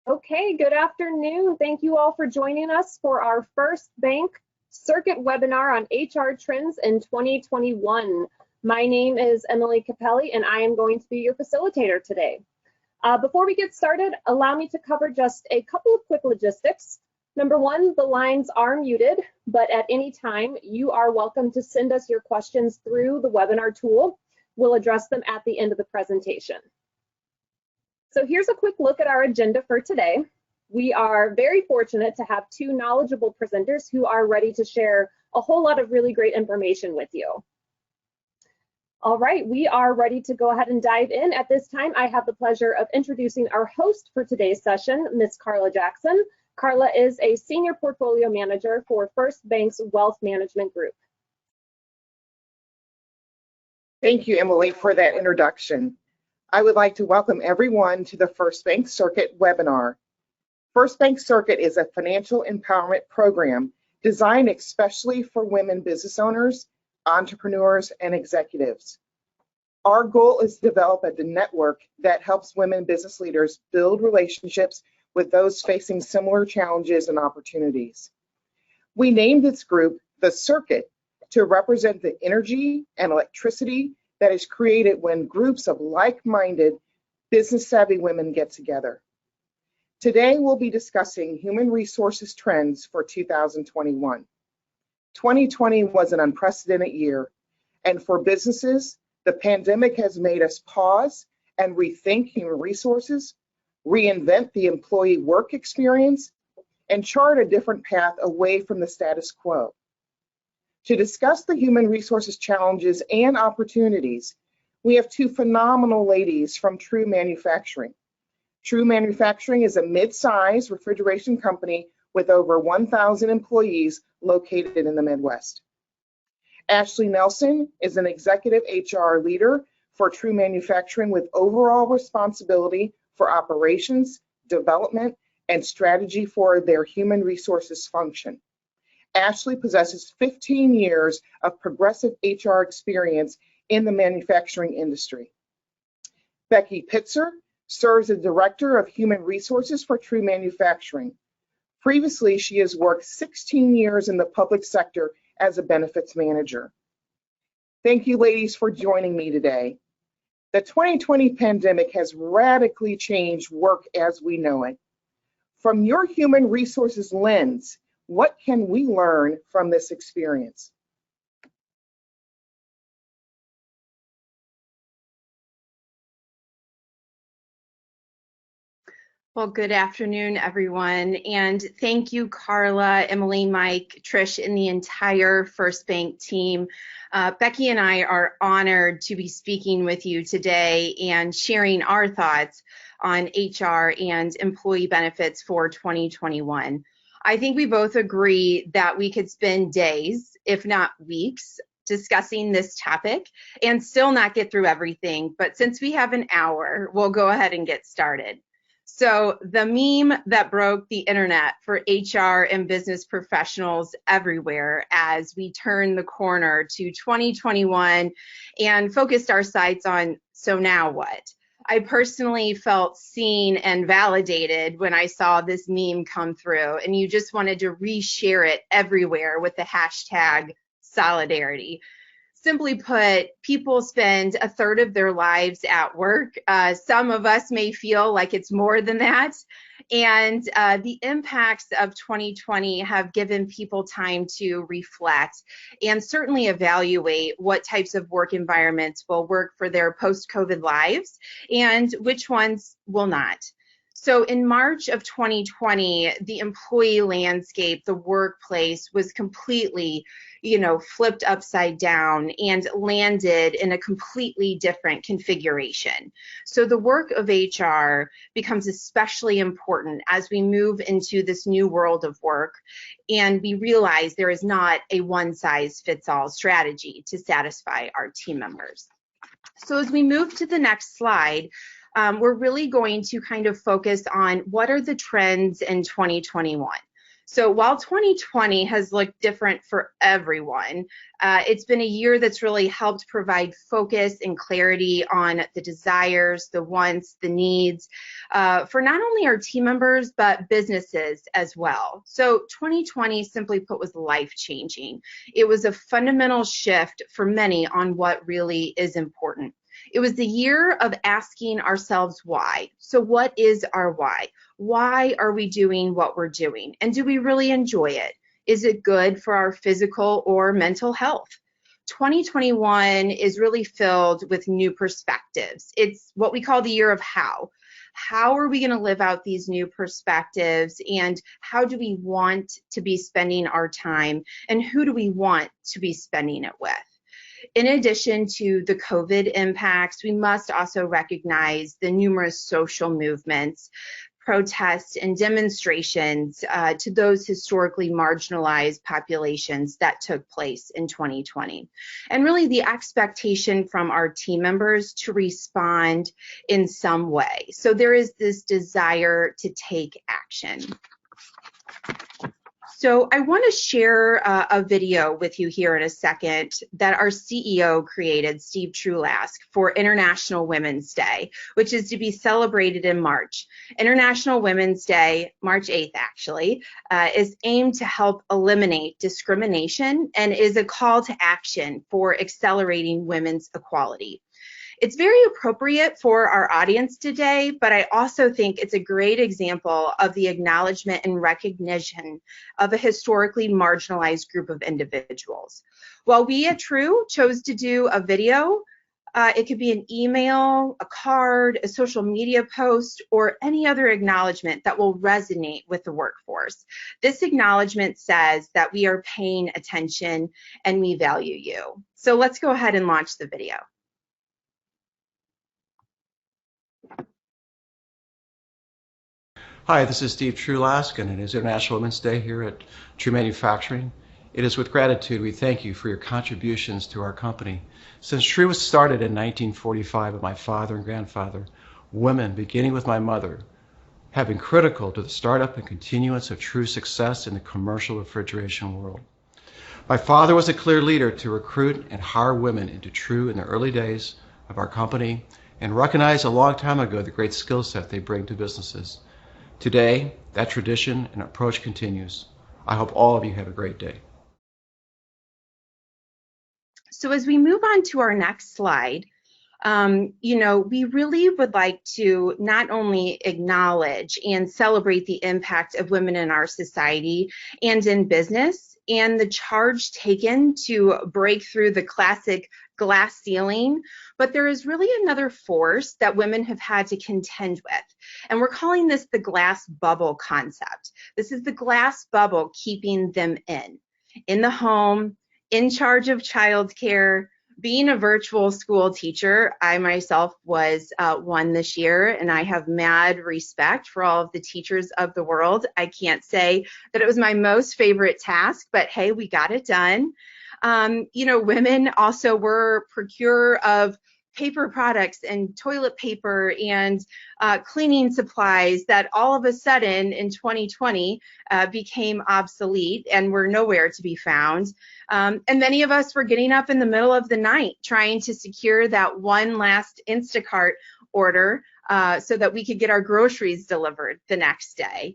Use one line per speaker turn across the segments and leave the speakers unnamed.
Okay, good afternoon. Thank you all for joining us for our first bank circuit webinar on HR trends in 2021. My name is Emily Capelli and I am going to be your facilitator today. Before we get started, allow me to cover just a couple of quick logistics. Number one, the lines are muted, but at any time you are welcome to send us your questions through the webinar tool. We'll address them at the end of the presentation. So here's a quick look at our agenda for today. We are very fortunate to have two knowledgeable presenters who are ready to share a whole lot of really great information with you. All right, we are ready to go ahead and dive in. At this time, I have the pleasure of introducing our host for today's session, Ms. Carla Jackson. Carla is a Senior Portfolio Manager for First Bank's Wealth Management Group.
Thank you, Emily, for that introduction. I would like to welcome everyone to the First Bank Circuit webinar. First Bank Circuit is a financial empowerment program designed especially for women business owners, entrepreneurs, and executives. Our goal is to develop a network that helps women business leaders build relationships with those facing similar challenges and opportunities. We named this group the Circuit to represent the energy and electricity that is created when groups of like-minded, business-savvy women get together. Today, we'll be discussing human resources trends for 2021. 2020 was an unprecedented year, and for businesses, the pandemic has made us pause and rethink human resources, reinvent the employee work experience, and chart a different path away from the status quo. To discuss the human resources challenges and opportunities, we have two phenomenal ladies from True Manufacturing. True Manufacturing is a mid-size refrigeration company with over 1,000 employees located in the Midwest. Ashley Nelson is an executive HR leader for True Manufacturing with overall responsibility for operations, development, and strategy for their human resources function. Ashley possesses 15 years of progressive HR experience in the manufacturing industry. Becky Pitzer serves as Director of Human Resources for True Manufacturing. Previously, she has worked 16 years in the public sector as a benefits manager. Thank you, ladies, for joining me today. The 2020 pandemic has radically changed work as we know it. From your human resources lens, what can we learn from this experience?
Well, good afternoon, everyone. And thank you, Carla, Emily, Mike, Trish, and the entire First Bank team. Becky and I are honored to be speaking with you today and sharing our thoughts on HR and employee benefits for 2021. I think we both agree that we could spend days, if not weeks, discussing this topic and still not get through everything. But since we have an hour, we'll go ahead and get started. So the meme that broke the internet for HR and business professionals everywhere as we turn the corner to 2021 and focused our sights on, so now what? I personally felt seen and validated when I saw this meme come through, and you just wanted to reshare it everywhere with the hashtag solidarity. Simply put, people spend a third of their lives at work. Some of us may feel like it's more than that. And the impacts of 2020 have given people time to reflect and certainly evaluate what types of work environments will work for their post-COVID lives and which ones will not. So in March of 2020, the employee landscape, the workplace was completely, flipped upside down and landed in a completely different configuration. So the work of HR becomes especially important as we move into this new world of work, and we realize there is not a one-size-fits-all strategy to satisfy our team members. So as we move to the next slide, we're really going to kind of focus on what are the trends in 2021. So while 2020 has looked different for everyone, it's been a year that's really helped provide focus and clarity on the desires, the wants, the needs for not only our team members, but businesses as well. So 2020, simply put, was life-changing. It was a fundamental shift for many on what really is important. It was the year of asking ourselves why. So what is our why? Why are we doing what we're doing? And do we really enjoy it? Is it good for our physical or mental health? 2021 is really filled with new perspectives. It's what we call the year of how. How are we going to live out these new perspectives, and how do we want to be spending our time, and who do we want to be spending it with? In addition to the COVID impacts, we must also recognize the numerous social movements, protests, and demonstrations to those historically marginalized populations that took place in 2020. And really the expectation from our team members to respond in some way. So there is this desire to take action. So I want to share a video with you here in a second that our CEO created, Steve Trulask, for International Women's Day, which is to be celebrated in March. International Women's Day, March 8th actually, is aimed to help eliminate discrimination and is a call to action for accelerating women's equality. It's very appropriate for our audience today, but I also think it's a great example of the acknowledgement and recognition of a historically marginalized group of individuals. While we at True chose to do a video, it could be an email, a card, a social media post, or any other acknowledgement that will resonate with the workforce. This acknowledgement says that we are paying attention and we value you. So let's go ahead and launch the video.
Hi, this is Steve Trulask, and it is International Women's Day here at True Manufacturing. It is with gratitude we thank you for your contributions to our company. Since True was started in 1945 with my father and grandfather, women, beginning with my mother, have been critical to the startup and continuance of True's success in the commercial refrigeration world. My father was a clear leader to recruit and hire women into True in the early days of our company and recognized a long time ago the great skill set they bring to businesses. Today, that tradition and approach continues. I hope all of you have a great day.
So as we move on to our next slide, we really would like to not only acknowledge and celebrate the impact of women in our society and in business, and the charge taken to break through the classic glass ceiling, but there is really another force that women have had to contend with. And we're calling this the glass bubble concept. This is the glass bubble keeping them in the home, in charge of childcare, being a virtual school teacher. I myself was one this year, and I have mad respect for all of the teachers of the world. I can't say that it was my most favorite task, but hey, we got it done. Women also were procure of paper products and toilet paper and cleaning supplies that all of a sudden in 2020 became obsolete and were nowhere to be found. And many of us were getting up in the middle of the night trying to secure that one last Instacart order so that we could get our groceries delivered the next day.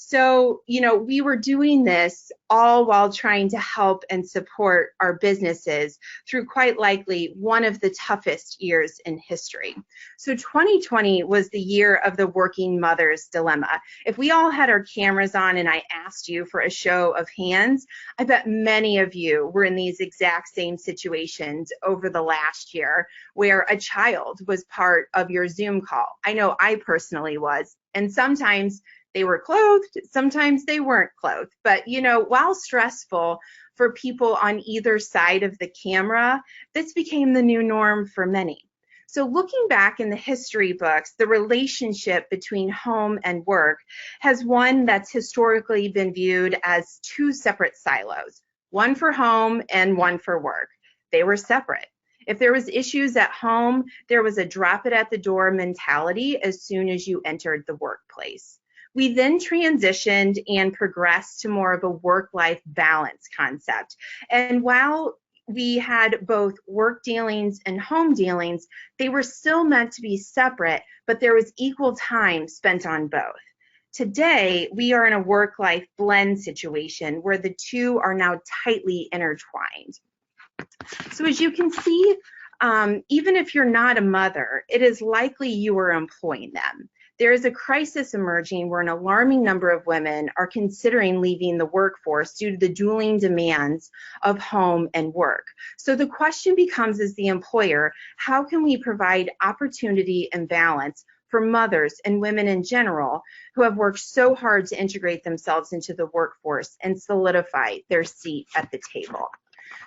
So, we were doing this all while trying to help and support our businesses through quite likely one of the toughest years in history. So 2020 was the year of the working mother's dilemma. If we all had our cameras on and I asked you for a show of hands, I bet many of you were in these exact same situations over the last year where a child was part of your Zoom call. I know I personally was, and sometimes they were clothed, sometimes they weren't clothed. But, while stressful for people on either side of the camera, this became the new norm for many. So looking back in the history books, the relationship between home and work has one that's historically been viewed as two separate silos, one for home and one for work. They were separate. If there was issues at home, there was a drop it at the door mentality as soon as you entered the workplace. We then transitioned and progressed to more of a work-life balance concept. And while we had both work dealings and home dealings, they were still meant to be separate, but there was equal time spent on both. Today, we are in a work-life blend situation where the two are now tightly intertwined. So as you can see, even if you're not a mother, it is likely you are employing them. There is a crisis emerging where an alarming number of women are considering leaving the workforce due to the dueling demands of home and work. So the question becomes, as the employer, how can we provide opportunity and balance for mothers and women in general who have worked so hard to integrate themselves into the workforce and solidify their seat at the table?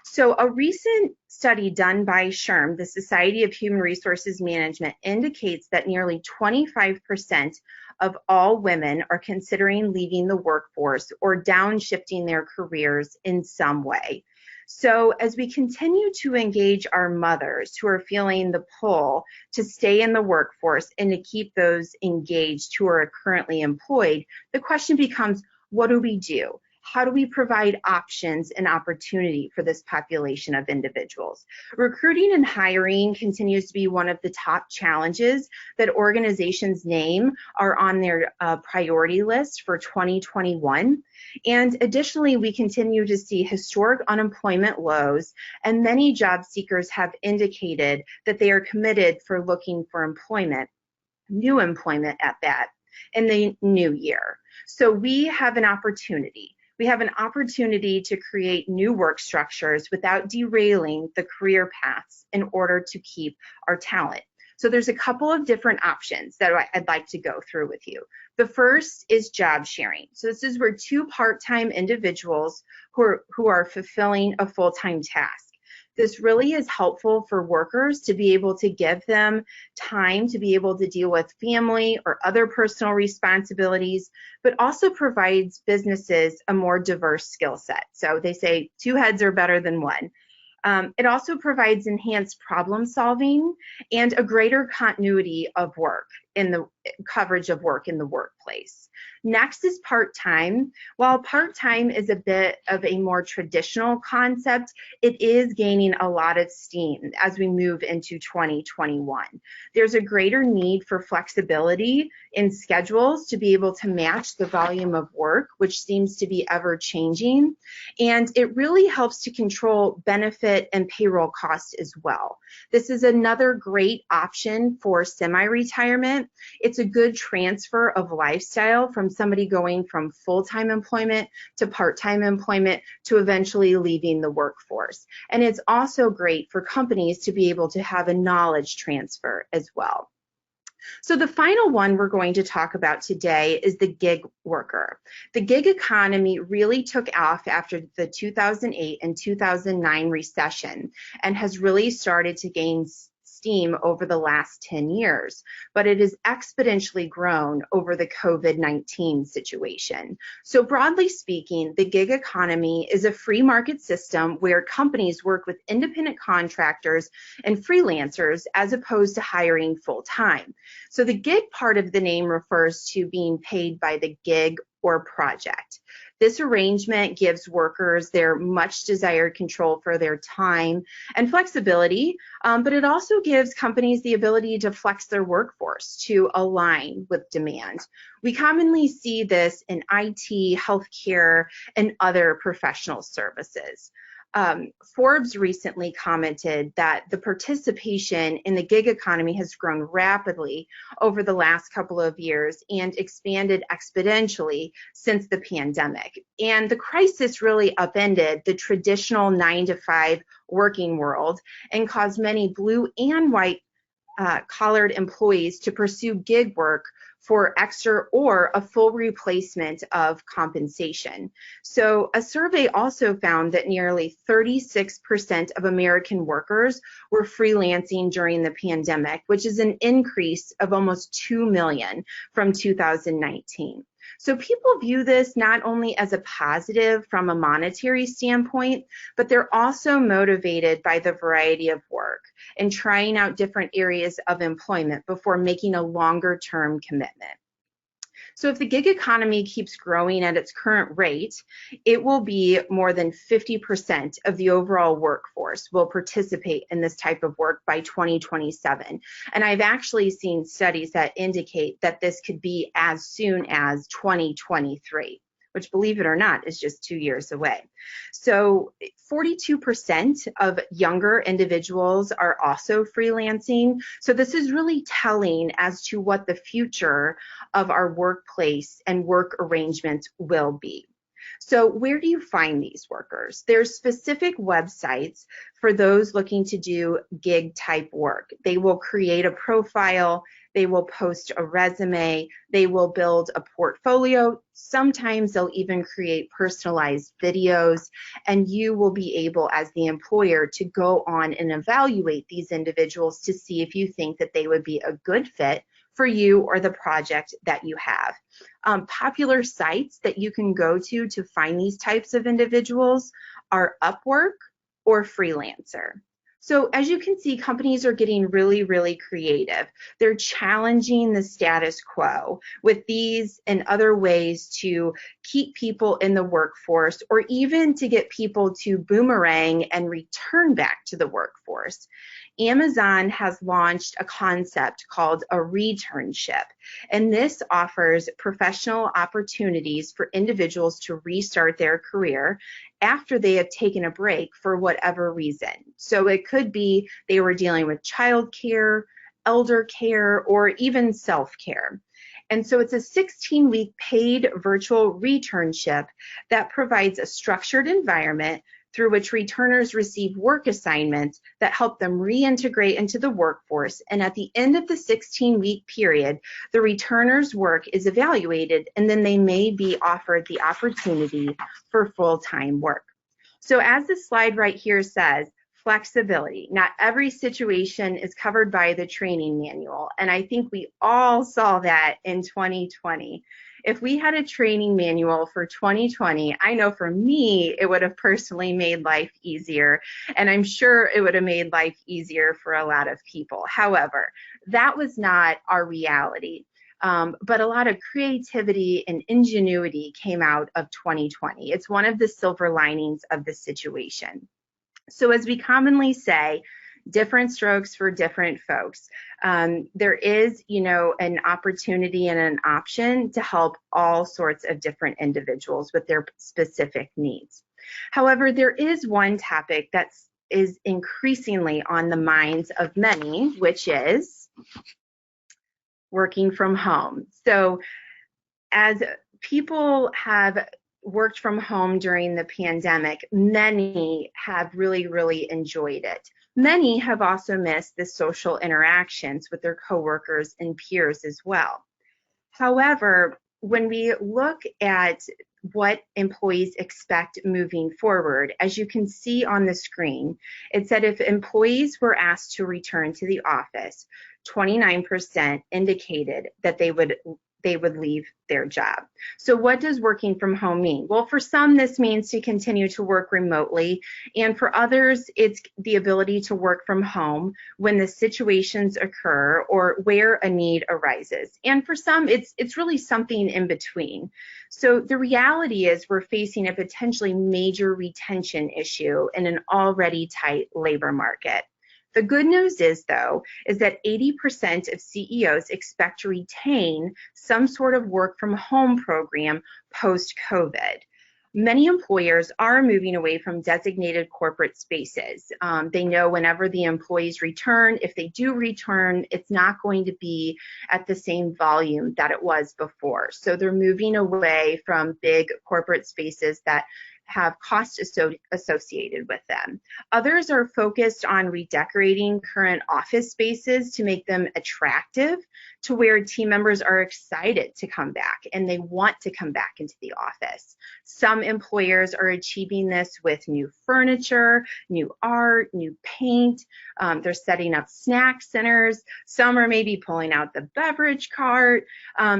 So a recent study done by SHRM, the Society of Human Resources Management, indicates that nearly 25% of all women are considering leaving the workforce or downshifting their careers in some way. So as we continue to engage our mothers who are feeling the pull to stay in the workforce and to keep those engaged who are currently employed, the question becomes, what do we do? How do we provide options and opportunity for this population of individuals? Recruiting and hiring continues to be one of the top challenges that organizations name are on their priority list for 2021. And additionally, we continue to see historic unemployment lows, and many job seekers have indicated that they are committed for looking for employment, new employment at that, in the new year. So we have an opportunity. We have an opportunity to create new work structures without derailing the career paths in order to keep our talent. So there's a couple of different options that I'd like to go through with you. The first is job sharing. So this is where two part-time individuals who are fulfilling a full-time task. This really is helpful for workers to be able to give them time to be able to deal with family or other personal responsibilities, but also provides businesses a more diverse skill set. So they say two heads are better than one. It also provides enhanced problem solving and a greater continuity of work in the coverage of work in the workplace. Next is part-time. While part-time is a bit of a more traditional concept, it is gaining a lot of steam as we move into 2021. There's a greater need for flexibility in schedules to be able to match the volume of work, which seems to be ever changing. And it really helps to control benefit and payroll costs as well. This is another great option for semi-retirement. It's a good transfer of lifestyle from somebody going from full-time employment to part-time employment to eventually leaving the workforce. And it's also great for companies to be able to have a knowledge transfer as well. So the final one we're going to talk about today is the gig worker. The gig economy really took off after the 2008 and 2009 recession and has really started to gain steam over the last 10 years, but it has exponentially grown over the COVID-19 situation. So broadly speaking, the gig economy is a free market system where companies work with independent contractors and freelancers as opposed to hiring full-time. So the gig part of the name refers to being paid by the gig or project. This arrangement gives workers their much desired control for their time and flexibility, but it also gives companies the ability to flex their workforce to align with demand. We commonly see this in IT, healthcare, and other professional services. Forbes recently commented that the participation in the gig economy has grown rapidly over the last couple of years and expanded exponentially since the pandemic. And the crisis really upended the traditional 9-to-5 working world and caused many blue and white collared employees to pursue gig work for extra or a full replacement of compensation. So a survey also found that nearly 36% of American workers were freelancing during the pandemic, which is an increase of almost 2 million from 2019. So people view this not only as a positive from a monetary standpoint, but they're also motivated by the variety of work and trying out different areas of employment before making a longer-term commitment. So if the gig economy keeps growing at its current rate, it will be more than 50% of the overall workforce will participate in this type of work by 2027. And I've actually seen studies that indicate that this could be as soon as 2023, which, believe it or not, is just 2 years away. So 42% of younger individuals are also freelancing. So this is really telling as to what the future of our workplace and work arrangements will be. So where do you find these workers? There's specific websites for those looking to do gig type work. They will create a profile, they will post a resume, they will build a portfolio. Sometimes they'll even create personalized videos, and you will be able, as the employer, to go on and evaluate these individuals to see if you think that they would be a good fit for you or the project that you have. Popular sites that you can go to find these types of individuals are Upwork or Freelancer. So as you can see, companies are getting really, really creative. They're challenging the status quo with these and other ways to keep people in the workforce, or even to get people to boomerang and return back to the workforce. Amazon has launched a concept called a returnship, and this offers professional opportunities for individuals to restart their career after they have taken a break for whatever reason. So it could be they were dealing with childcare, elder care, or even self-care. And so it's a 16-week paid virtual returnship that provides a structured environment through which returners receive work assignments that help them reintegrate into the workforce. And at the end of the 16-week period, the returner's work is evaluated, and then they may be offered the opportunity for full-time work. So as the slide right here says, flexibility. Not every situation is covered by the training manual, and I think we all saw that in 2020. If we had a training manual for 2020, I know for me, it would have personally made life easier, and I'm sure it would have made life easier for a lot of people. However, that was not our reality. But a lot of creativity and ingenuity came out of 2020. It's one of the silver linings of the situation. So as we commonly say, different strokes for different folks. There is, an opportunity and an option to help all sorts of different individuals with their specific needs. However, there is one topic that is increasingly on the minds of many, which is working from home. So as people have worked from home during the pandemic, many have really, really enjoyed it. Many have also missed the social interactions with their coworkers and peers as well. However, when we look at what employees expect moving forward, as you can see on the screen, it said if employees were asked to return to the office, 29% indicated that they would leave their job. So what does working from home mean? Well, for some, this means to continue to work remotely. And for others, it's the ability to work from home when the situations occur or where a need arises. And for some, it's really something in between. So the reality is we're facing a potentially major retention issue in an already tight labor market. The good news is, though, is that 80% of CEOs expect to retain some sort of work from home program post-COVID. Many employers are moving away from designated corporate spaces. They know whenever the employees return, if they do return, it's not going to be at the same volume that it was before. So they're moving away from big corporate spaces that have costs associated with them. Others are focused on redecorating current office spaces to make them attractive to where team members are excited to come back and they want to come back into the office. Some employers are achieving this with new furniture, new art, new paint. They're setting up snack centers. Some are maybe pulling out the beverage cart.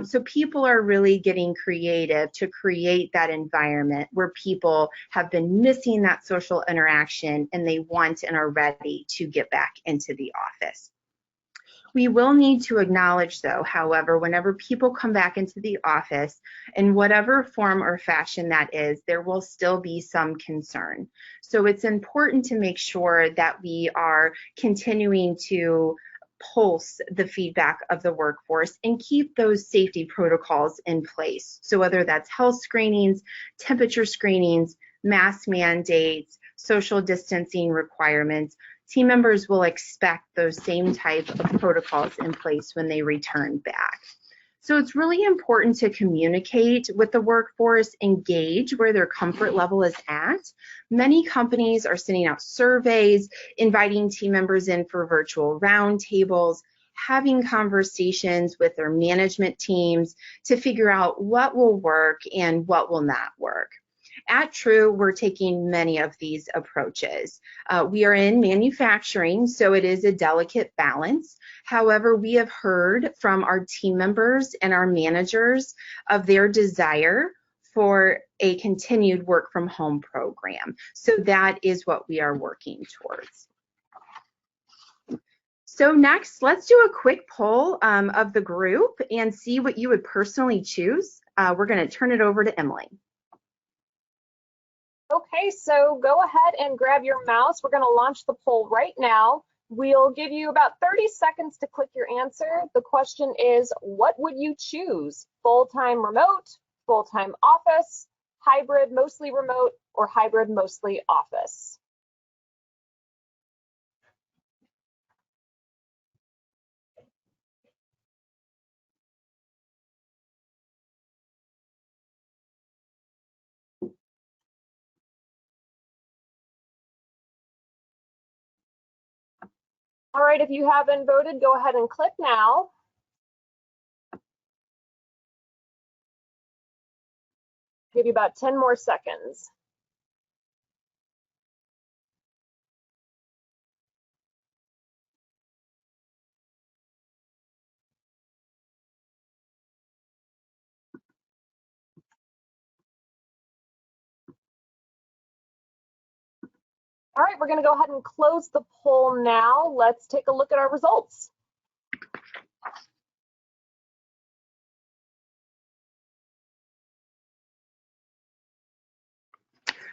So people are really getting creative to create that environment where people have been missing that social interaction and they want and are ready to get back into the office. We will need to acknowledge, though, however, whenever people come back into the office, in whatever form or fashion that is, there will still be some concern. So it's important to make sure that we are continuing to pulse the feedback of the workforce and keep those safety protocols in place. So whether that's health screenings, temperature screenings, mask mandates, social distancing requirements, team members will expect those same type of protocols in place when they return back. So it's really important to communicate with the workforce, engage where their comfort level is at. Many companies are sending out surveys, inviting team members in for virtual roundtables, having conversations with their management teams to figure out what will work and what will not work. At True, we're taking many of these approaches. We are in manufacturing, so it is a delicate balance. However, we have heard from our team members and our managers of their desire for a continued work from home program. So that is what we are working towards. So next, let's do a quick poll of the group and see what you would personally choose. We're going to turn it over to Emily.
Okay, so go ahead and grab your mouse. We're going to launch the poll right now. We'll give you about 30 seconds to click your answer. The question is, what would you choose? Full-time remote, full-time office, hybrid mostly remote, or hybrid mostly office? All right, if you haven't voted, go ahead and click now. Give you about 10 more seconds. All right, we're going to go ahead and close the poll now. Let's take a look at our results.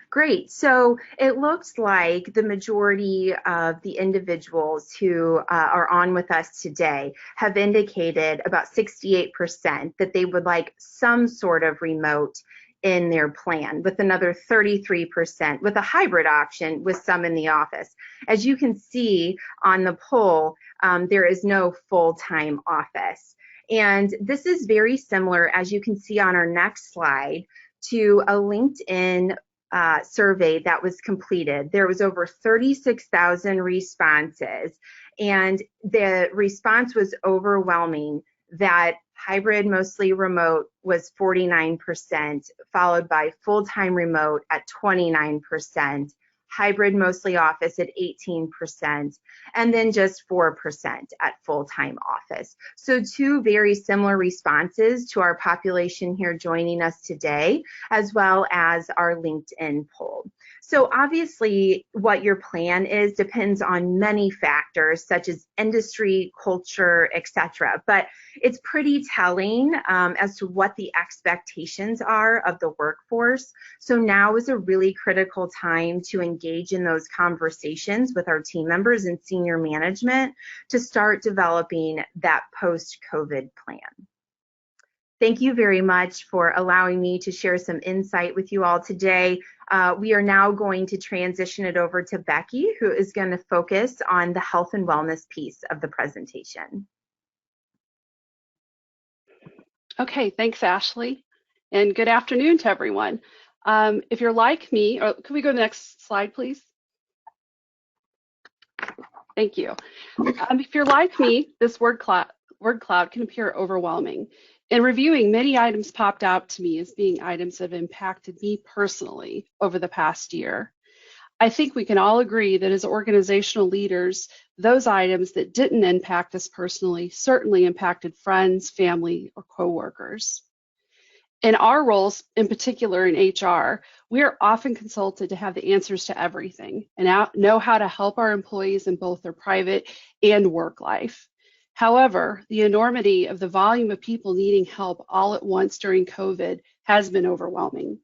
Great. So it looks like the majority of the individuals who are on with us today have indicated about 68% that they would like some sort of remote in their plan, with another 33% with a hybrid option with some in the office. As you can see on the poll, there is no full-time office. And this is very similar, as you can see on our next slide, to a LinkedIn survey that was completed. There was over 36,000 responses, and the response was overwhelming that hybrid, mostly remote, was 49%, followed by full-time remote at 29%, hybrid, mostly office at 18%, and then just 4% at full-time office. So two very similar responses to our population here joining us today, as well as our LinkedIn poll. So obviously what your plan is depends on many factors such as industry, culture, etc. But it's pretty telling as to what the expectations are of the workforce. So now is a really critical time to engage in those conversations with our team members and senior management to start developing that post-COVID plan. Thank you very much for allowing me to share some insight with you all today. We are now going to transition it over to Becky, who is going to focus on the health and wellness piece of the presentation.
Okay, thanks, Ashley, and good afternoon to everyone. If you're like me, or can we go to the next slide, please? Thank you. If you're like me, this word cloud can appear overwhelming. In reviewing, many items popped out to me as being items that have impacted me personally over the past year. I think we can all agree that as organizational leaders, those items that didn't impact us personally certainly impacted friends, family, or coworkers. In our roles, in particular in HR, we are often consulted to have the answers to everything and know how to help our employees in both their private and work life. However, the enormity of the volume of people needing help all at once during COVID has been overwhelming.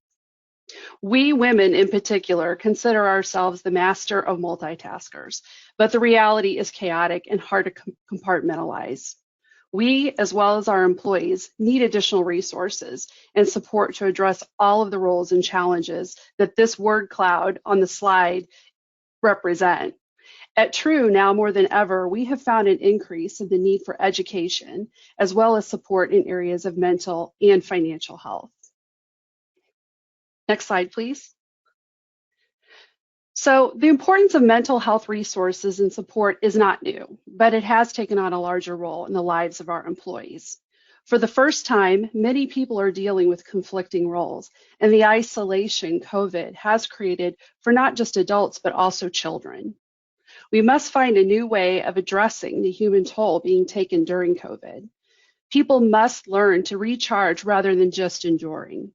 We women in particular consider ourselves the master of multitaskers, but the reality is chaotic and hard to compartmentalize. We, as well as our employees, need additional resources and support to address all of the roles and challenges that this word cloud on the slide represent. At True, now more than ever, we have found an increase in the need for education, as well as support in areas of mental and financial health. Next slide, please. So the importance of mental health resources and support is not new, but it has taken on a larger role in the lives of our employees. For the first time, many people are dealing with conflicting roles, and the isolation COVID has created for not just adults, but also children. We must find a new way of addressing the human toll being taken during COVID. People must learn to recharge rather than just enduring.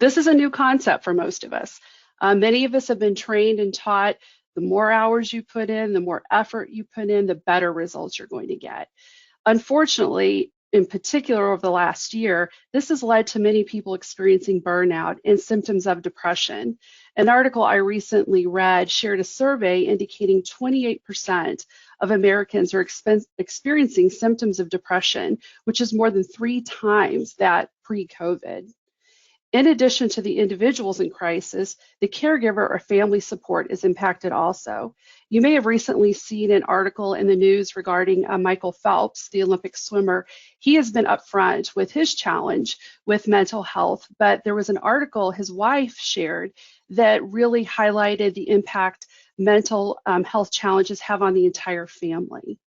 This is a new concept for most of us. Many of us have been trained and taught the more hours you put in, the more effort you put in, the better results you're going to get. Unfortunately, in particular over the last year, this has led to many people experiencing burnout and symptoms of depression. An article I recently read shared a survey indicating 28% of Americans are experiencing symptoms of depression, which is more than 3 times that pre-COVID. In addition to the individuals in crisis, the caregiver or family support is impacted also. You may have recently seen an article in the news regarding Michael Phelps, the Olympic swimmer. He has been upfront with his challenge with mental health, but there was an article his wife shared that really highlighted the impact mental health challenges have on the entire family.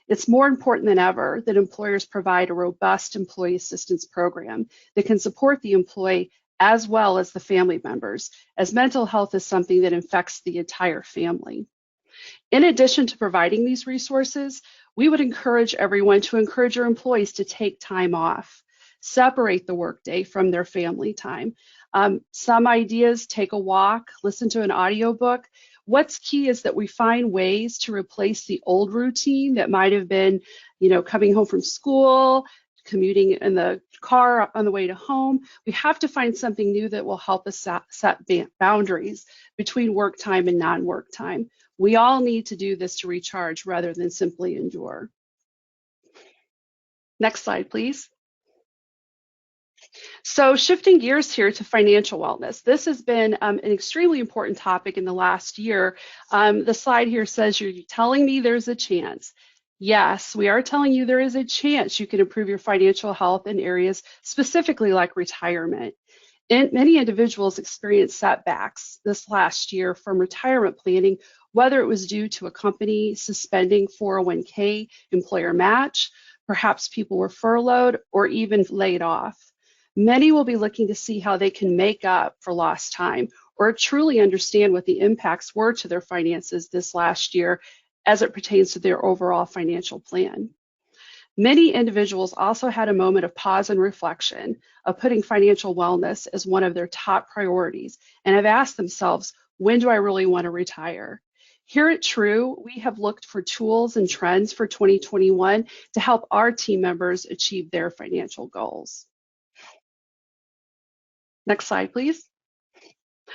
It's more important than ever that employers provide a robust employee assistance program that can support the employee as well as the family members, as mental health is something that affects the entire family. In addition to providing these resources, we would encourage everyone to encourage your employees to take time off, separate the workday from their family time. Some ideas: take a walk, listen to an audiobook. What's key is that we find ways to replace the old routine that might have been, coming home from school, commuting in the car on the way to home. We have to find something new that will help us set boundaries between work time and non-work time. We all need to do this to recharge rather than simply endure. Next slide, please. So shifting gears here to financial wellness. This has been an extremely important topic in the last year. The slide here says, you're telling me there's a chance. Yes, we are telling you there is a chance you can improve your financial health in areas specifically like retirement. Many individuals experienced setbacks this last year from retirement planning, whether it was due to a company suspending 401k employer match, perhaps people were furloughed or even laid off. Many will be looking to see how they can make up for lost time or truly understand what the impacts were to their finances this last year as it pertains to their overall financial plan. Many individuals also had a moment of pause and reflection of putting financial wellness as one of their top priorities and have asked themselves, when do I really want to retire? Here at True, we have looked for tools and trends for 2021 to help our team members achieve their financial goals. Next slide, please.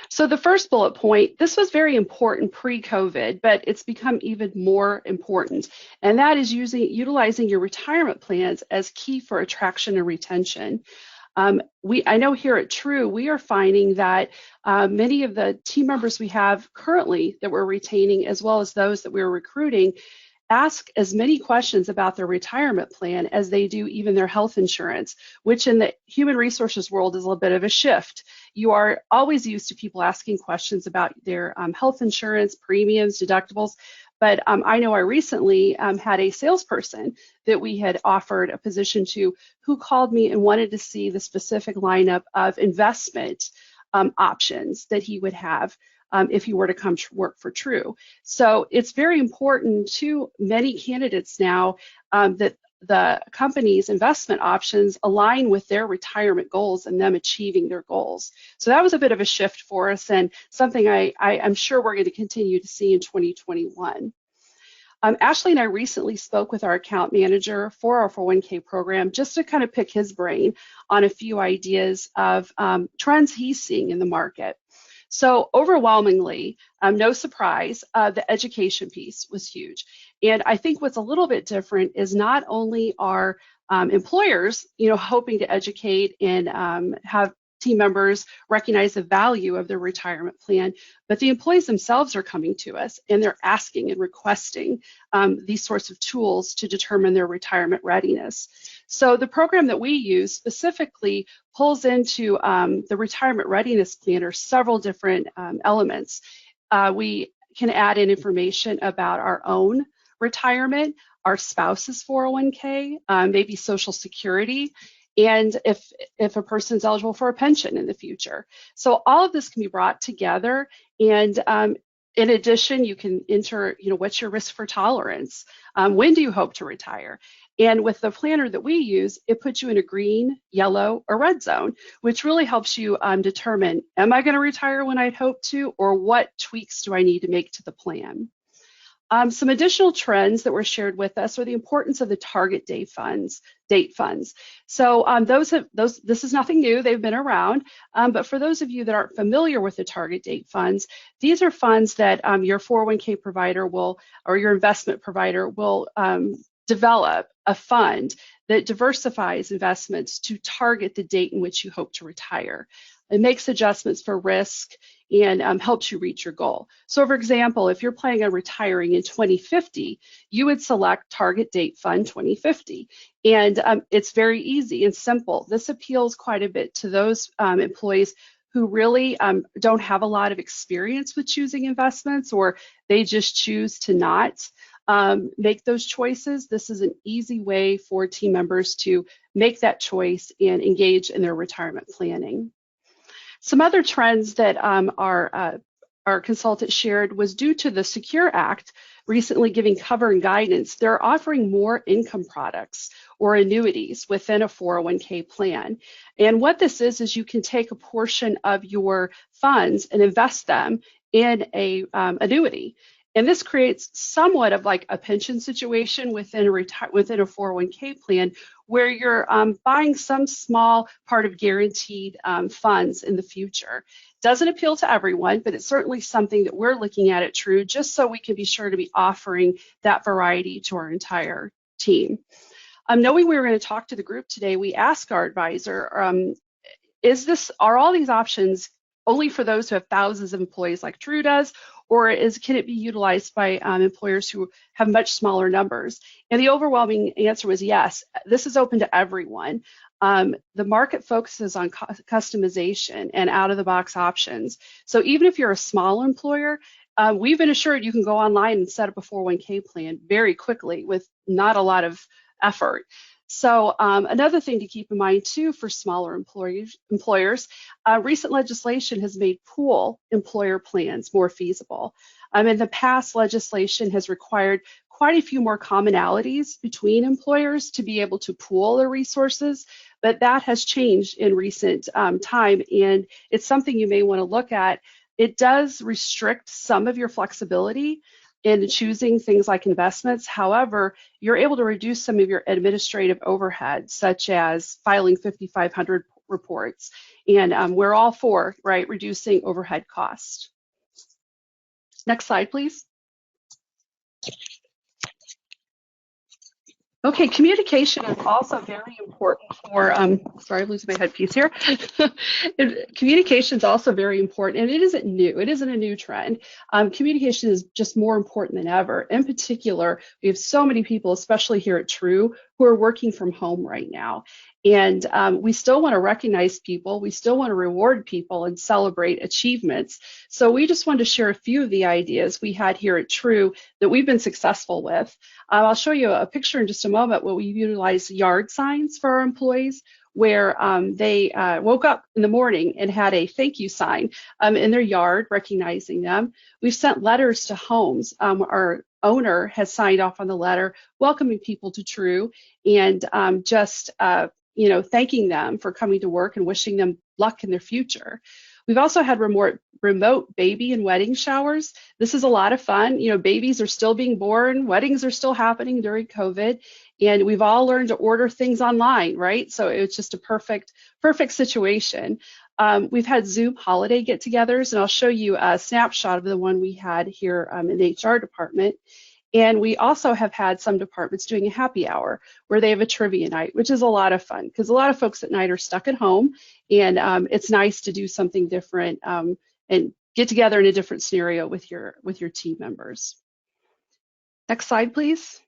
So the first bullet point, this was very important pre-COVID, but it's become even more important, and that is utilizing your retirement plans as key for attraction and retention. I know here at True, we are finding that many of the team members we have currently that we're retaining, as well as those that we're recruiting, ask as many questions about their retirement plan as they do even their health insurance, which in the human resources world is a little bit of a shift. You are always used to people asking questions about their health insurance, premiums, deductibles, but I know I recently had a salesperson that we had offered a position to who called me and wanted to see the specific lineup of investment options that he would have if you were to come to work for True. So it's very important to many candidates now that the company's investment options align with their retirement goals and them achieving their goals. So that was a bit of a shift for us and something I'm sure we're going to continue to see in 2021. Ashley and I recently spoke with our account manager for our 401k program just to kind of pick his brain on a few ideas of trends he's seeing in the market. So overwhelmingly, no surprise, the education piece was huge. And I think what's a little bit different is not only are employers, hoping to educate and have team members recognize the value of their retirement plan, but the employees themselves are coming to us and they're asking and requesting these sorts of tools to determine their retirement readiness. So the program that we use specifically pulls into the retirement readiness planner several different elements. We can add in information about our own retirement, our spouse's 401k, maybe Social Security, and if a person's eligible for a pension in the future. So all of this can be brought together, and in addition, you can enter, what's your risk for tolerance? When do you hope to retire? And with the planner that we use, it puts you in a green, yellow, or red zone, which really helps you determine, am I going to retire when I'd hope to, or what tweaks do I need to make to the plan? Some additional trends that were shared with us are the importance of the target date funds. So this is nothing new, they've been around, but for those of you that aren't familiar with the target date funds, these are funds that your 401k provider will, or your investment provider will develop a fund that diversifies investments to target the date in which you hope to retire. It makes adjustments for risk and helps you reach your goal. So for example, if you're planning on retiring in 2050, you would select Target Date Fund 2050. And it's very easy and simple. This appeals quite a bit to those employees who really don't have a lot of experience with choosing investments, or they just choose to not make those choices. This is an easy way for team members to make that choice and engage in their retirement planning. Some other trends that our consultant shared was due to the Secure Act recently giving cover and guidance. They're offering more income products or annuities within a 401k plan. And what this is you can take a portion of your funds and invest them in a annuity. And this creates somewhat of like a pension situation within a 401k plan, where you're buying some small part of guaranteed funds in the future. Doesn't appeal to everyone, but it's certainly something that we're looking at True, just so we can be sure to be offering that variety to our entire team. Knowing we were going to talk to the group today, we asked our advisor, are all these options only for those who have thousands of employees like True does, or can it be utilized by employers who have much smaller numbers? And the overwhelming answer was yes, this is open to everyone. The market focuses on customization and out-of-the-box options. So even if you're a small employer, we've been assured you can go online and set up a 401k plan very quickly with not a lot of effort. So another thing to keep in mind too for smaller employers, recent legislation has made pool employer plans more feasible. In the past, legislation has required quite a few more commonalities between employers to be able to pool their resources, but that has changed in recent time, and it's something you may want to look at. It does restrict some of your flexibility in choosing things like investments. However, you're able to reduce some of your administrative overhead, such as filing 5,500 reports. And we're all for, right, reducing overhead costs. Next slide, please. Okay, communication is also very important for, sorry, I'm losing my headpiece here. Communication is also very important, and it isn't new. It isn't a new trend. Communication is just more important than ever. In particular, we have so many people, especially here at True, who are working from home right now. And we still want to recognize people. We still want to reward people and celebrate achievements. So we just wanted to share a few of the ideas we had here at True that we've been successful with. I'll show you a picture in just a moment where we utilize yard signs for our employees, where they woke up in the morning and had a thank you sign in their yard recognizing them. We've sent letters to homes. Our owner has signed off on the letter welcoming people to True and thanking them for coming to work and wishing them luck in their future. We've also had remote baby and wedding showers. This is a lot of fun. You know, babies are still being born, weddings are still happening during COVID, and we've all learned to order things online, right? So it's just a perfect situation. We've had Zoom holiday get-togethers, and I'll show you a snapshot of the one we had here in the HR department. And we also have had some departments doing a happy hour where they have a trivia night, which is a lot of fun because a lot of folks at night are stuck at home, and it's nice to do something different and get together in a different scenario with your team members. Next slide, please.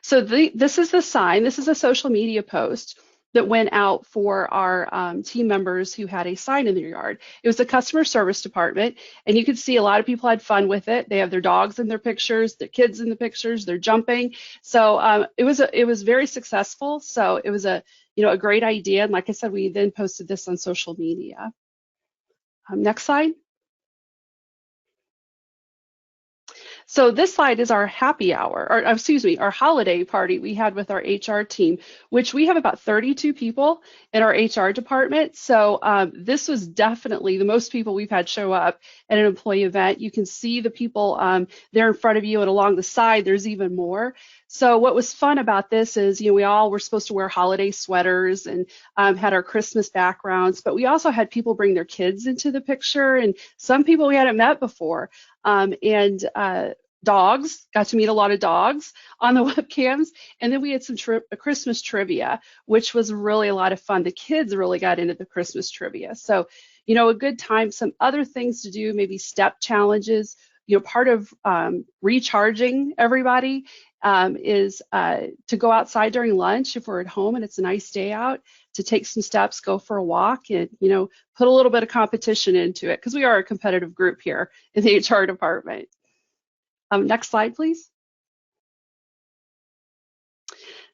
So this is the sign. This is a social media post that went out for our team members who had a sign in their yard. It was the customer service department, and you could see a lot of people had fun with it. They have their dogs in their pictures, their kids in the pictures, they're jumping. So it was very successful. So it was a great idea, and like I said, we then posted this on social media. Next slide. So this slide is our happy hour, or excuse me, our holiday party we had with our HR team, which we have about 32 people in our HR department. So this was definitely the most people we've had show up at an employee event. You can see the people there in front of you, and along the side, there's even more. So what was fun about this is, we all were supposed to wear holiday sweaters and had our Christmas backgrounds, but we also had people bring their kids into the picture, and some people we hadn't met before. Dogs, got to meet a lot of dogs on the webcams. And then we had some Christmas trivia, which was really a lot of fun. The kids really got into the Christmas trivia. So, a good time. Some other things to do, maybe step challenges. Part of recharging everybody is to go outside during lunch if we're at home and it's a nice day out, to take some steps, go for a walk, and put a little bit of competition into it because we are a competitive group here in the HR department. Next slide, please.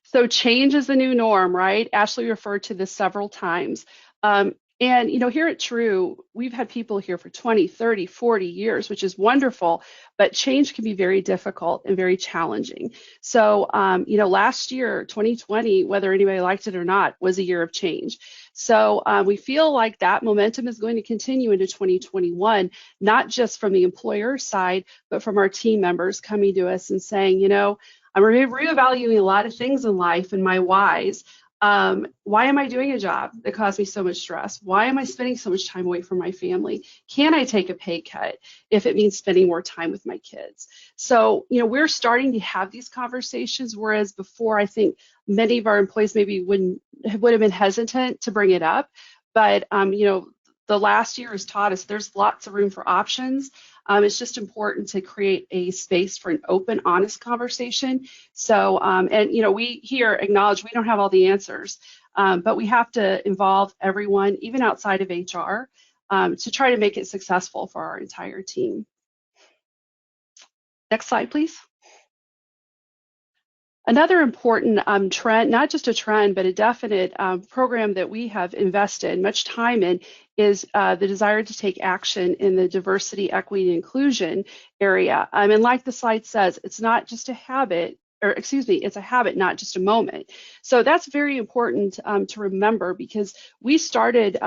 So change is the new norm, right? Ashley referred to this several times. And here at True, we've had people here for 20, 30, 40 years, which is wonderful, but change can be very difficult and very challenging. So, last year, 2020, whether anybody liked it or not, was a year of change. So we feel like that momentum is going to continue into 2021, not just from the employer side, but from our team members coming to us and saying, I'm reevaluating a lot of things in life and my whys. Why am I doing a job that caused me so much stress? Why am I spending so much time away from my family? Can I take a pay cut if it means spending more time with my kids? So, we're starting to have these conversations, whereas before, I think many of our employees maybe would have been hesitant to bring it up. But, the last year has taught us there's lots of room for options. It's just important to create a space for an open, honest conversation. So, we here acknowledge we don't have all the answers, but we have to involve everyone, even outside of HR, to try to make it successful for our entire team. Next slide, please. Another important trend, not just a trend, but a definite program that we have invested much time in is the desire to take action in the diversity, equity, and inclusion area. And like the slide says, it's not just a habit, it's a habit, not just a moment. So that's very important to remember, because we started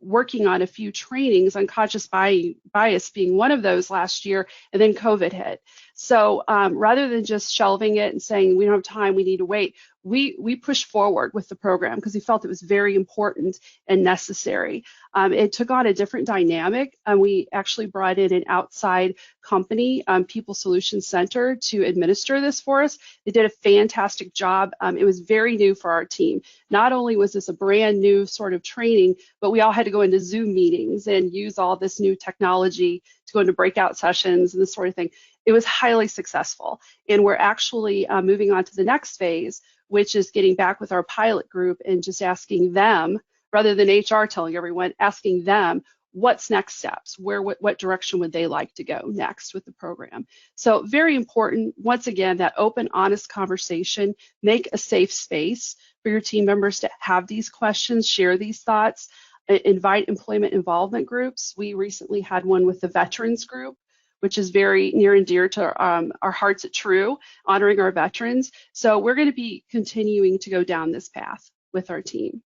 working on a few trainings, unconscious bias being one of those last year, and then COVID hit. So rather than just shelving it and saying we don't have time, we need to wait, we pushed forward with the program because we felt it was very important and necessary. It took on a different dynamic, and we actually brought in an outside company, People Solutions Center, to administer this for us. They did a fantastic job. It was very new for our team. Not only was this a brand new sort of training, but we all had to go into Zoom meetings and use all this new technology to go into breakout sessions and this sort of thing. It was highly successful, and we're actually moving on to the next phase, which is getting back with our pilot group and just asking them, rather than HR telling everyone, asking them what's next steps, what direction would they like to go next with the program. So very important, once again, that open, honest conversation, make a safe space for your team members to have these questions, share these thoughts, invite employment involvement groups. We recently had one with the veterans group, which is very near and dear to our hearts at True, honoring our veterans. So we're going to be continuing to go down this path with our team.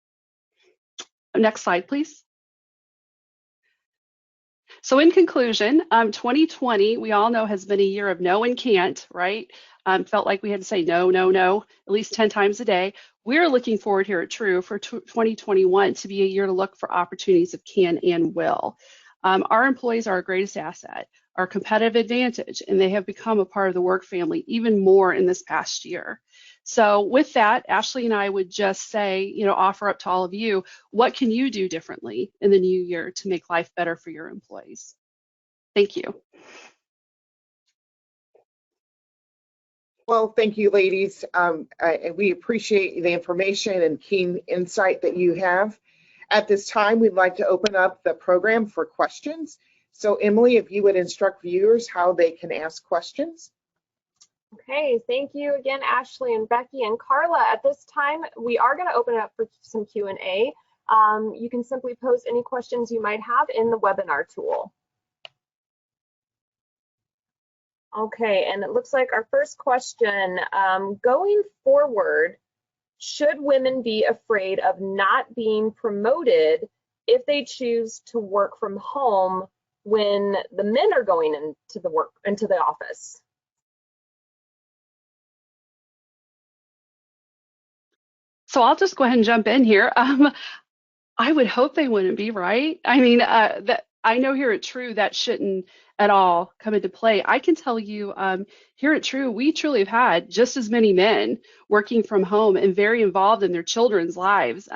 Next slide, please. So in conclusion, 2020, we all know, has been a year of no and can't, right? Felt like we had to say no, no, no, at least 10 times a day. We're looking forward here at True for 2021 to be a year to look for opportunities of can and will. Our employees are our greatest asset, our competitive advantage, and they have become a part of the work family even more in this past year. So with that, Ashley and I would just say, offer up to all of you, what can you do differently in the new year to make life better for your employees? Thank you.
Well, thank you, ladies. We appreciate the information and keen insight that you have. At this time, we'd like to open up the program for questions. So Emily, if you would instruct viewers how they can ask questions.
Okay, thank you again, Ashley and Becky and Carla. At this time, we are going to open it up for some Q&A. You can simply post any questions you might have in the webinar tool. Okay, and it looks like our first question, going forward, should women be afraid of not being promoted if they choose to work from home when the men are going into the office?
So I'll just go ahead and jump in here. I would hope they wouldn't be, right? I mean, that I know here at True that shouldn't at all come into play. I can tell you here at True, we truly have had just as many men working from home and very involved in their children's lives.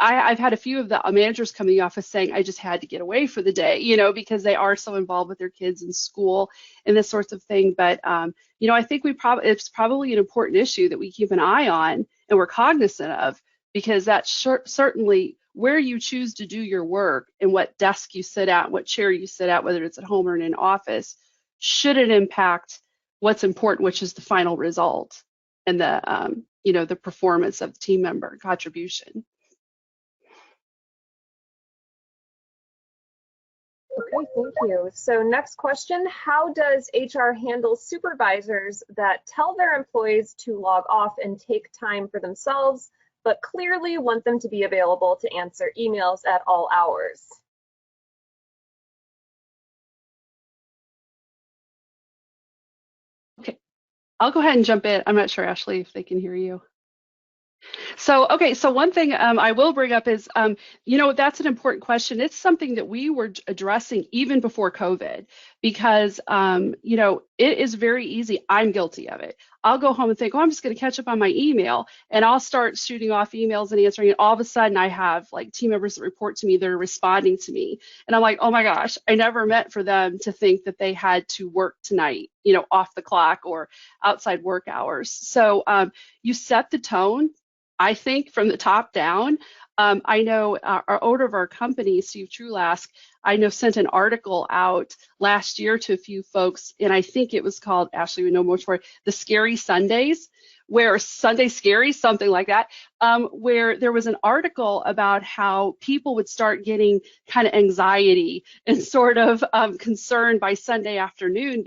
I've had a few of the managers come to the office saying, I just had to get away for the day, because they are so involved with their kids in school and this sorts of thing. But, I think it's probably an important issue that we keep an eye on and we're cognizant of, because that's certainly where you choose to do your work and what desk you sit at, what chair you sit at, whether it's at home or in an office, shouldn't impact what's important, which is the final result and the performance of the team member contribution.
Okay, thank you. So next question, how does HR handle supervisors that tell their employees to log off and take time for themselves, but clearly want them to be available to answer emails at all hours?
Okay, I'll go ahead and jump in. I'm not sure, Ashley, if they can hear you. So one thing I will bring up is, that's an important question. It's something that we were addressing even before COVID, because, it is very easy. I'm guilty of it. I'll go home and think, I'm just going to catch up on my email, and I'll start shooting off emails and answering it. All of a sudden, I have like team members that report to me, they're responding to me. And I'm like, oh my gosh, I never meant for them to think that they had to work tonight, off the clock or outside work hours. So you set the tone, I think, from the top down. I know our owner of our company, Steve Trulask, I know sent an article out last year to a few folks, and I think it was called, Ashley would know much more, The Scary Sundays, where Sunday Scary, something like that, where there was an article about how people would start getting kind of anxiety and sort of concerned by Sunday afternoon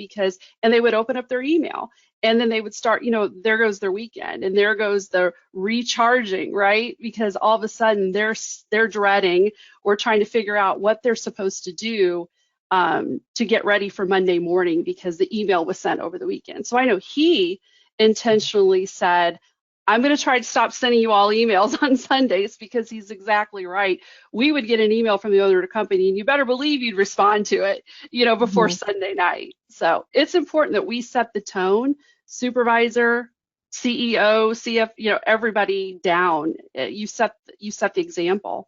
and they would open up their email. And then they would start, there goes their weekend and there goes the recharging, right? Because all of a sudden they're dreading or trying to figure out what they're supposed to do to get ready for Monday morning because the email was sent over the weekend. So I know he intentionally said, I'm going to try to stop sending you all emails on Sundays, because he's exactly right. We would get an email from the owner of the company and you better believe you'd respond to it, before Sunday night. So it's important that we set the tone, supervisor, CEO, CF, everybody down. You set the example.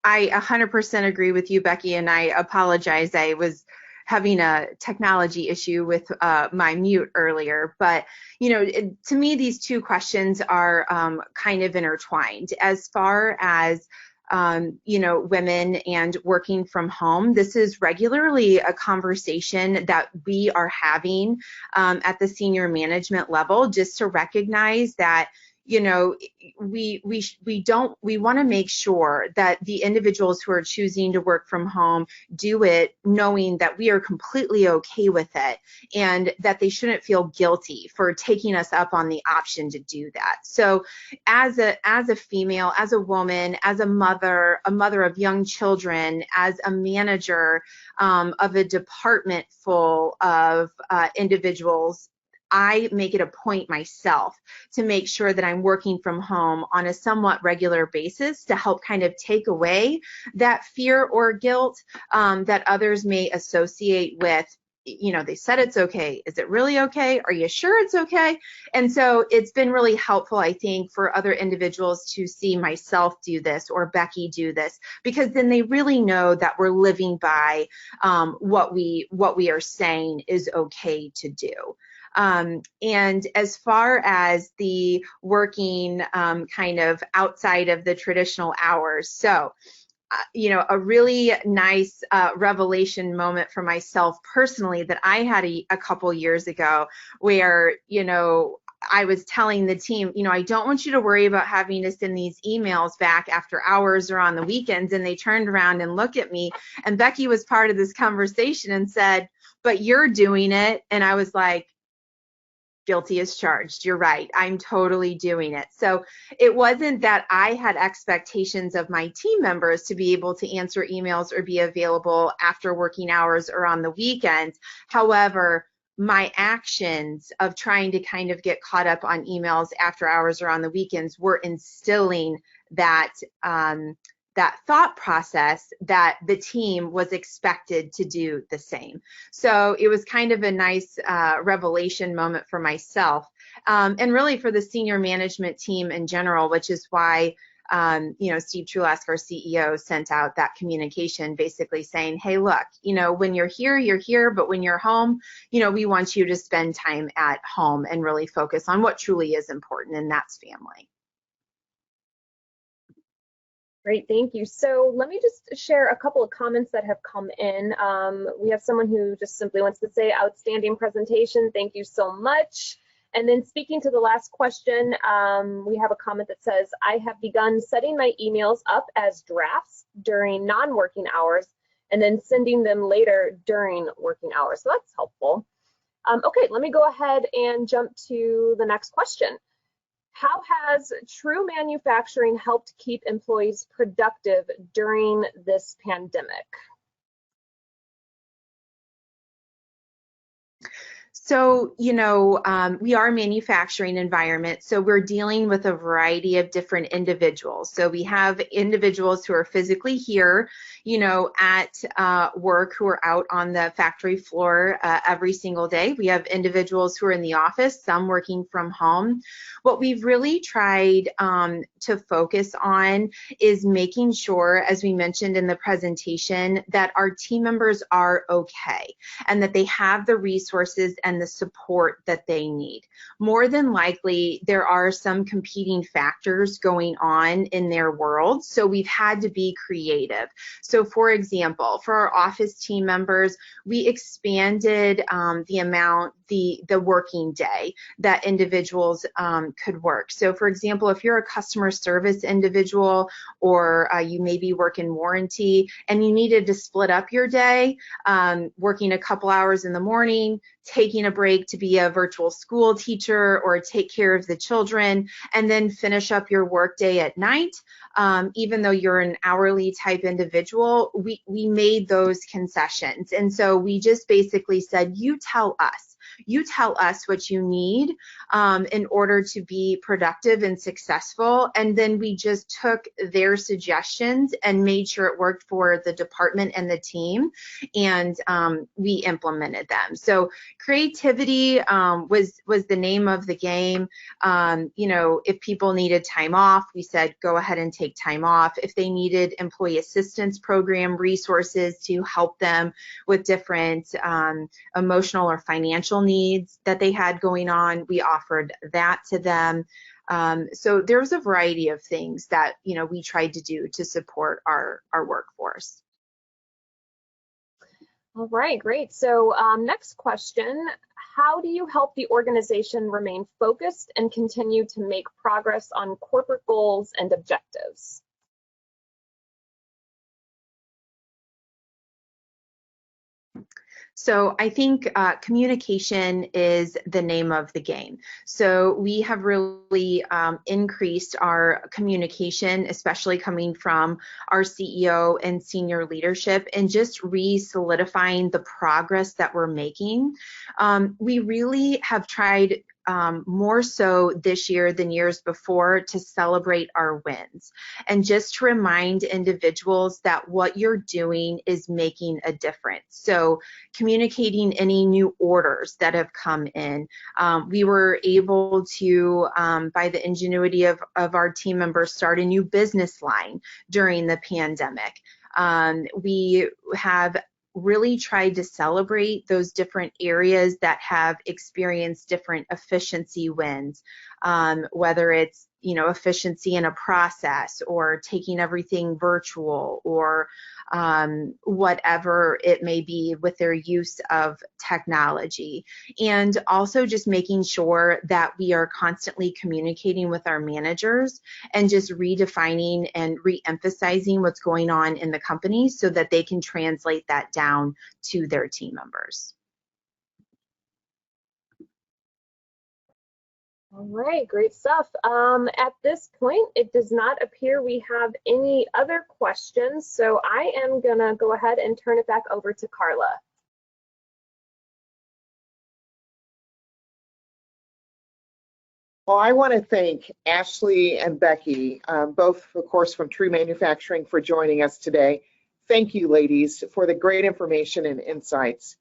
I 100% agree with you, Becky, and I apologize. I was having a technology issue with my mute earlier, but to me, these two questions are kind of intertwined. As far as women and working from home, this is regularly a conversation that we are having at the senior management level, just to recognize that you know, we want to make sure that the individuals who are choosing to work from home do it knowing that we are completely okay with it, and that they shouldn't feel guilty for taking us up on the option to do that. So as a female, as a woman, as a mother of young children, as a manager of a department full of individuals, I make it a point myself to make sure that I'm working from home on a somewhat regular basis to help kind of take away that fear or guilt that others may associate with, you know, they said it's okay. Is it really okay? Are you sure it's okay? And so it's been really helpful, I think, for other individuals to see myself do this or Becky do this, because then they really know that we're living by what we are saying is okay to do. And as far as the working kind of outside of the traditional hours, so you know, a really nice revelation moment for myself personally that I had a couple years ago, where, you know, I was telling the team, you know, I don't want you to worry about having to send these emails back after hours or on the weekends. And they turned around and looked at me, and Becky was part of this conversation and said, but you're doing it. And I was like, guilty as charged. You're right. I'm totally doing it. So it wasn't that I had expectations of my team members to be able to answer emails or be available after working hours or on the weekends. However, my actions of trying to kind of get caught up on emails after hours or on the weekends were instilling that that thought process that the team was expected to do the same. So it was kind of a nice revelation moment for myself, and really for the senior management team in general, which is why you know, Steve Trulask, our CEO, sent out that communication basically saying, hey, look, you know, when you're here, but when you're home, you know, we want you to spend time at home and really focus on what truly is important, and that's family.
Great, thank you. So let me just share a couple of comments that have come in. We have someone who just simply wants to say, outstanding presentation, thank you so much. And then speaking to the last question, we have a comment that says, I have begun setting my emails up as drafts during non-working hours and then sending them later during working hours. So that's helpful. Okay, let me go ahead and jump to the next question. How has True Manufacturing helped keep employees productive during this pandemic?
So, you know, we are a manufacturing environment, so we're dealing with a variety of different individuals. So we have individuals who are physically here, you know, at work, who are out on the factory floor every single day. We have individuals who are in the office, some working from home. What we've really tried to focus on is making sure, as we mentioned in the presentation, that our team members are okay and that they have the resources and the support that they need. More than likely, there are some competing factors going on in their world, so we've had to be creative. So for example, for our office team members, we expanded the working day that individuals could work. So for example, if you're a customer service individual, or you maybe work in warranty and you needed to split up your day, working a couple hours in the morning, taking a break to be a virtual school teacher or take care of the children, and then finish up your workday at night, even though you're an hourly type individual, we made those concessions. And so we just basically said, you tell us what you need in order to be productive and successful. And then we just took their suggestions and made sure it worked for the department and the team, and we implemented them. So creativity was the name of the game. You know, if people needed time off, we said, go ahead and take time off. If they needed employee assistance program resources to help them with different emotional or financial needs that they had going on, we offered that to them. So there's a variety of things that, you know, we tried to do to support our workforce.
All right, great. So next question, how do you help the organization remain focused and continue to make progress on corporate goals and objectives?
So I think communication is the name of the game. So we have really increased our communication, especially coming from our CEO and senior leadership, and just re-solidifying the progress that we're making. We really have tried more so this year than years before to celebrate our wins and just to remind individuals that what you're doing is making a difference. So communicating any new orders that have come in. We were able to, by the ingenuity of our team members, start a new business line during the pandemic. We have really tried to celebrate those different areas that have experienced different efficiency wins, whether it's efficiency in a process or taking everything virtual or whatever it may be with their use of technology. And also just making sure that we are constantly communicating with our managers and just redefining and re-emphasizing what's going on in the company so that they can translate that down to their team members.
All right, great stuff. At this point, it does not appear we have any other questions, so I am gonna go ahead and turn it back over to Carla.
Well, I want to thank Ashley and Becky, both, of course, from True Manufacturing, for joining us today. Thank you, ladies, for the great information and insights.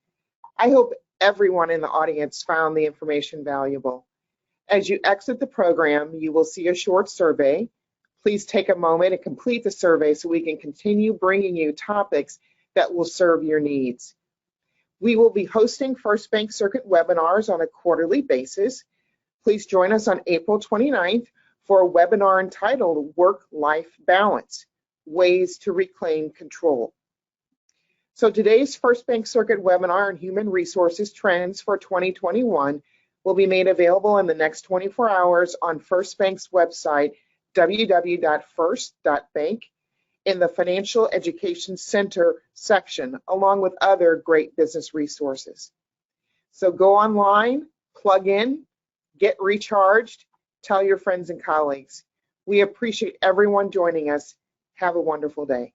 I hope everyone in the audience found the information valuable. As you exit the program, you will see a short survey. Please take a moment and complete the survey so we can continue bringing you topics that will serve your needs. We will be hosting First Bank Circuit webinars on a quarterly basis. Please join us on April 29th for a webinar entitled Work-Life Balance, Ways to Reclaim Control. So today's First Bank Circuit webinar on Human Resources Trends for 2021 will be made available in the next 24 hours on First Bank's website, www.first.bank, in the Financial Education Center section, along with other great business resources. So go online, plug in, get recharged, tell your friends and colleagues. We appreciate everyone joining us. Have a wonderful day.